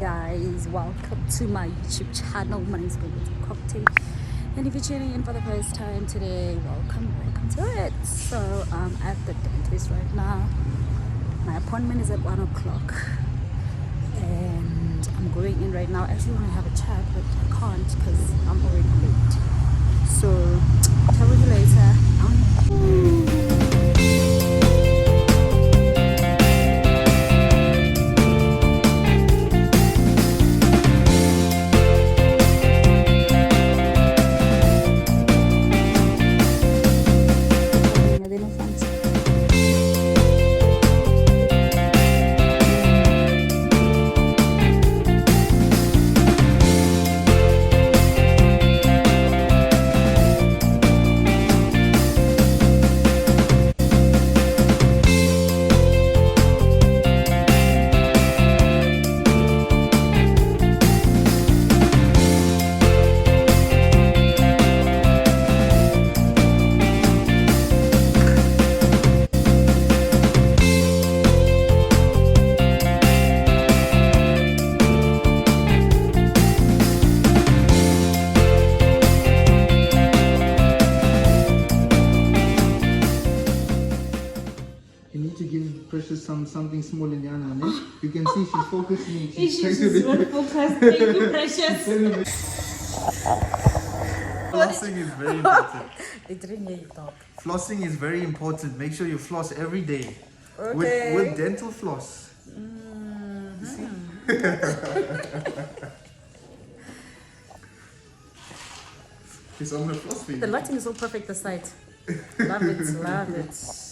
guys, welcome to my YouTube channel. My name is Cocktail, and if you're tuning in for the first time today, welcome to it. So I'm at the dentist right now. My appointment is at 1 o'clock and I'm going in right now. I actually want to have a chat, but I can't because I'm already late. So tell you later. Something small in Yana, ne? You can see she's focusing. She's not focused. Thank you, precious. Flossing is very important. They didn't hear you talk. Flossing is very important. Make sure you floss every day. Okay. With dental floss. You see? Okay, so I'm gonna floss for you. The lighting is so perfect this side. Love it, love it.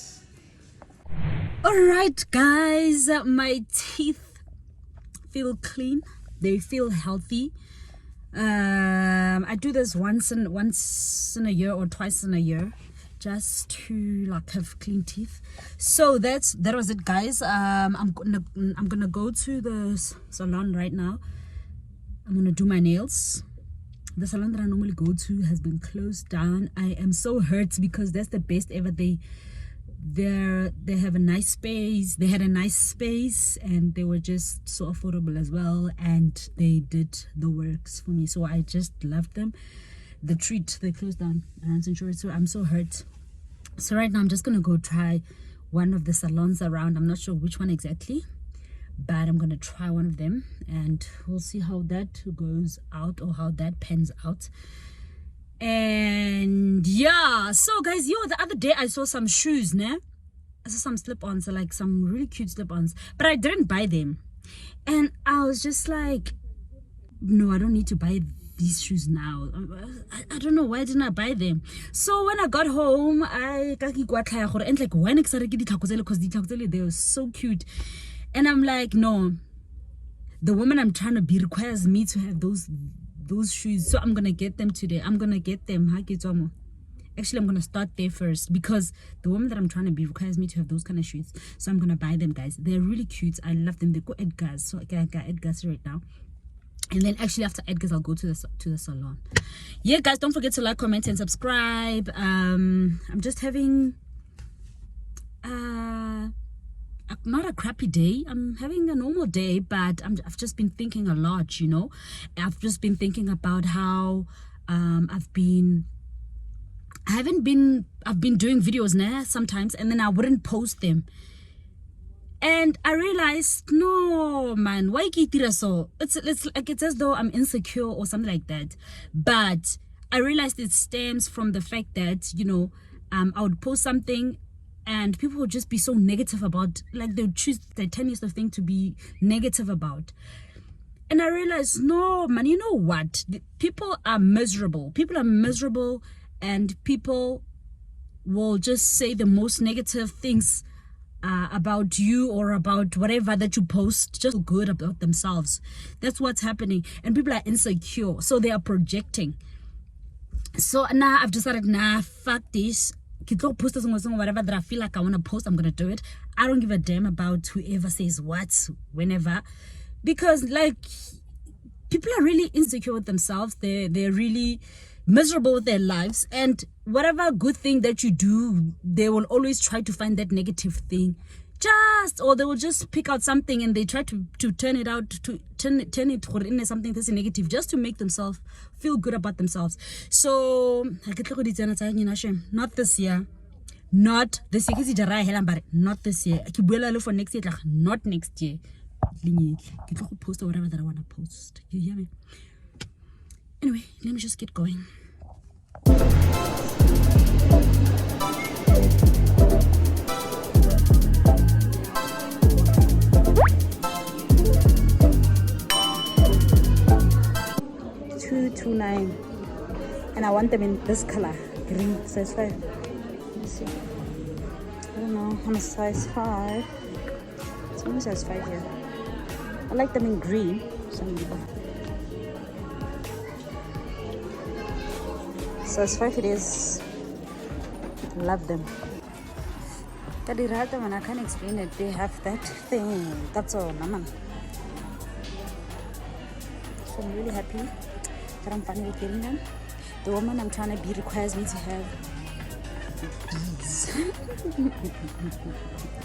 Alright guys, my teeth feel clean. They feel healthy. I do this once in a year or twice in a year, just to like have clean teeth. So that was it, guys. I'm gonna go to the salon right now. I'm gonna do my nails. The salon that I normally go to has been closed down. I am so hurt because that's the best ever. They have a nice space. They had a nice space and they were just so affordable as well, and they did the works for me, so I just loved them. The treat, they closed down, and so I'm so hurt. So right now I'm just gonna go try one of the salons around. I'm not sure which one exactly, but I'm gonna try one of them and we'll see how that goes out or how that pans out. And yeah, so guys, the other day I saw some shoes, I saw some slip-ons, like some really cute slip-ons, but I didn't buy them. And I was just like, no, I don't need to buy these shoes now. I don't know, why didn't I buy them? So when I got home, I and like, when because they were so cute, and I'm like, no, the woman I'm trying to be requires me to have those shoes, so I'm gonna get them today. I'm gonna get them. Actually, I'm gonna start there first because the woman that I'm trying to be requires me to have those kind of shoes, so I'm gonna buy them, guys. They're really cute. I love them. They go Edgar's, so I got Edgar's right now, and then actually after Edgar's I'll go to the salon. Yeah guys, don't forget to like, comment and subscribe. I'm just having not a crappy day. I'm having a normal day, but I've just been thinking a lot, I've just been thinking about how I've been doing videos sometimes, and then I wouldn't post them, and I realized, no man, why so? It's like it's as though I'm insecure or something like that. But I realized it stems from the fact that I would post something and people would just be so negative about, like they would choose the tiniest of thing to be negative about. And I realized, no man, you know what, people are miserable, and people will just say the most negative things about you or about whatever that you post, just good about themselves. That's what's happening, and people are insecure, so they are projecting. So now I've decided, fuck this. Post whatever that I feel like I want to post, I'm gonna do it. I don't give a damn about whoever says what, whenever, because like people are really insecure with themselves. They're really miserable with their lives, and whatever good thing that you do, they will always try to find that negative thing or they will just pick out something and they try to turn it out, to turn it into something that's negative, just to make themselves feel good about themselves. So not this year, not this year, not this year, for next year, not next year. Post whatever that I want to post. You hear me? Anyway, let me just get going. $229, and I want them in this color, green, size 5. Let's see. I don't know, I'm a size 5. It's only size 5 here. I like them in green. Size 5 it is. Love them. When I can't explain it, they have that thing. That's all, mama. So I'm really happy that I'm finally getting them. The woman I'm trying to be requires me to have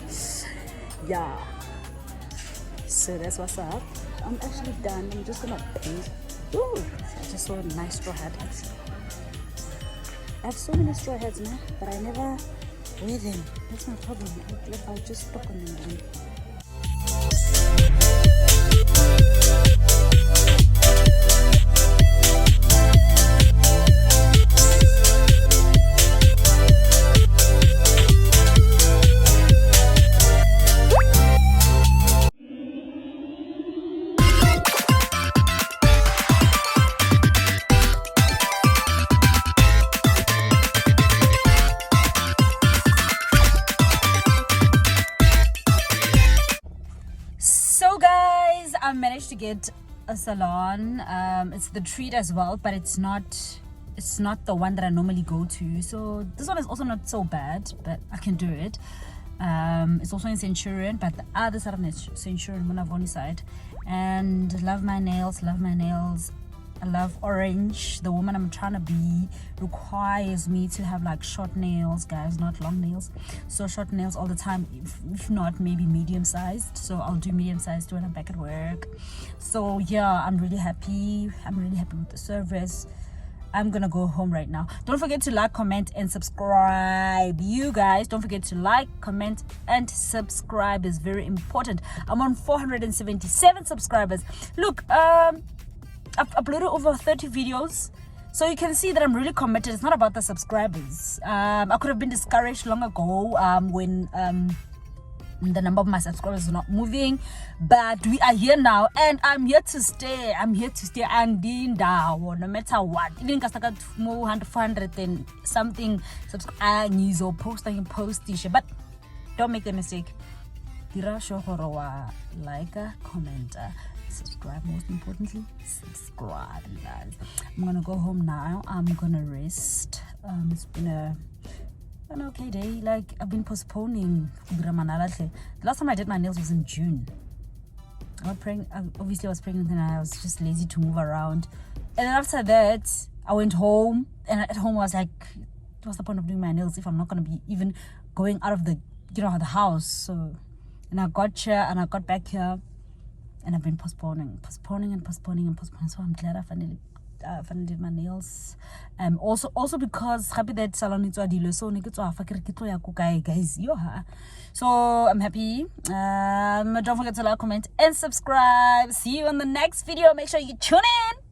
these. Yeah. So that's what's up. I'm actually done. I'm just gonna paint. Ooh, I just saw a nice straw hat. I have so many straw hats, man, but I never wear them. That's my problem. I'll just stuck on them. So guys, I managed to get a salon. It's the Treat as well, but it's not the one that I normally go to. So this one is also not so bad, but I can do it. It's also in Centurion, but the other side of Centurion, Monavoni side. And love my nails. I love orange. The woman I'm trying to be requires me to have like short nails, guys, not long nails. So short nails all the time, if not maybe medium sized. So I'll do medium sized when I'm back at work. So yeah, I'm really happy with the service. I'm gonna go home right now. Don't forget to like, comment, and subscribe. You guys, don't forget to like, comment, and subscribe. Is very important. I'm on 477 subscribers. Look, I've uploaded over 30 videos, so you can see that I'm really committed. It's not about the subscribers. I could have been discouraged long ago when the number of my subscribers is not moving, but we are here now, and I'm here to stay. And no matter what, even if I more 400 and something subscribers or post, but don't make a mistake. Like, comment, subscribe. Most importantly, subscribe, you guys. I'm gonna go home now. I'm gonna rest. It's been an okay day. Like, I've been postponing. The last time I did my nails was in June. Obviously I was pregnant and I was just lazy to move around. And then after that, I went home, and at home I was like, what's the point of doing my nails if I'm not gonna be even going out of the house? So, and I got here and I got back here, and I've been postponing. So I'm glad I finally did my nails. Also because happy that salon is adilo, so guys. So I'm happy. Don't forget to like, comment, and subscribe. See you on the next video. Make sure you tune in.